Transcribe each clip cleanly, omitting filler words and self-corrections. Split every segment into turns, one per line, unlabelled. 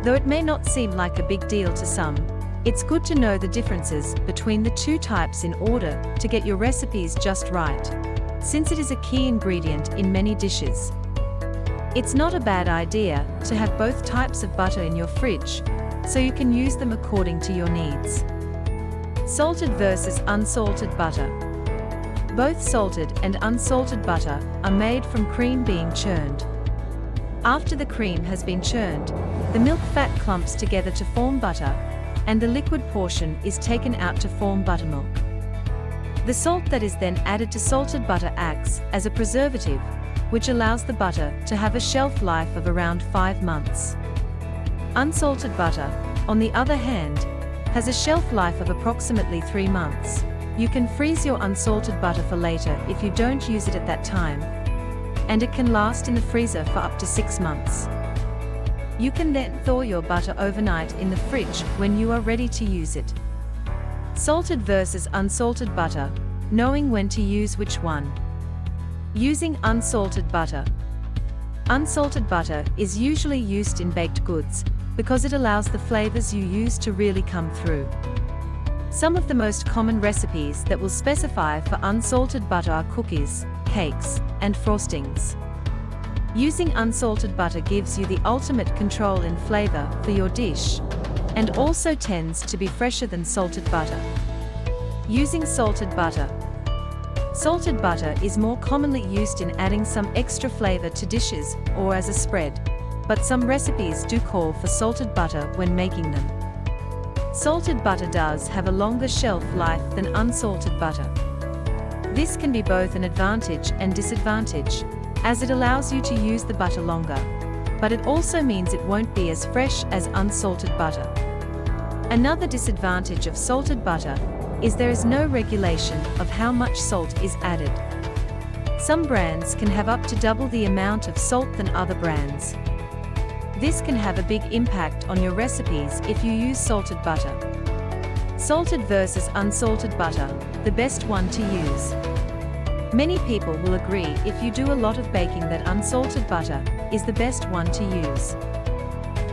Though it may not seem like a big deal to some, it's good to know the differences between the two types in order to get your recipes just right, since it is a key ingredient in many dishes. It's not a bad idea to have both types of butter in your fridge, so you can use them according to your needs. Salted versus unsalted butter. Both salted and unsalted butter are made from cream being churned. After the cream has been churned, the milk fat clumps together to form butter, and the liquid portion is taken out to form buttermilk. The salt that is then added to salted butter acts as a preservative, which allows the butter to have a shelf life of around 5 months. Unsalted butter, on the other hand, has a shelf life of approximately 3 months. You can freeze your unsalted butter for later if you don't use it at that time, and it can last in the freezer for up to 6 months. You can then thaw your butter overnight in the fridge when you are ready to use it. Salted versus unsalted butter, knowing when to use which one. Using unsalted butter. Unsalted butter is usually used in baked goods because it allows the flavors you use to really come through. Some of the most common recipes that will specify for unsalted butter are cookies, cakes, and frostings. Using unsalted butter gives you the ultimate control in flavor for your dish, and also tends to be fresher than salted butter. Using salted butter. Salted butter is more commonly used in adding some extra flavor to dishes or as a spread, but some recipes do call for salted butter when making them. Salted butter does have a longer shelf life than unsalted butter. This can be both an advantage and disadvantage, as it allows you to use the butter longer, but it also means it won't be as fresh as unsalted butter. Another disadvantage of salted butter is there is no regulation of how much salt is added. Some brands can have up to double the amount of salt than other brands. This can have a big impact on your recipes if you use salted butter. Salted versus unsalted butter, the best one to use. Many people will agree if you do a lot of baking that unsalted butter is the best one to use.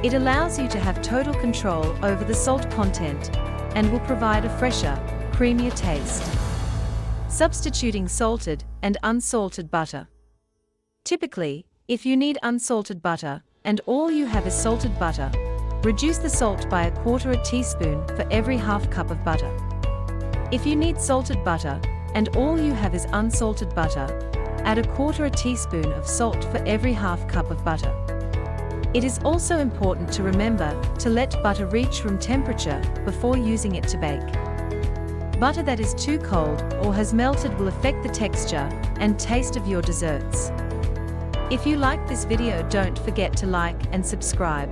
It allows you to have total control over the salt content and will provide a fresher, creamier taste. Substituting salted and unsalted butter. Typically, if you need unsalted butter and all you have is salted butter, reduce the salt by 1/4 teaspoon for every half cup of butter. If you need salted butter and all you have is unsalted butter, add 1/4 teaspoon of salt for every half cup of butter. It is also important to remember to let butter reach room temperature before using it to bake. Butter that is too cold or has melted will affect the texture and taste of your desserts. If you like this video, don't forget to like and subscribe.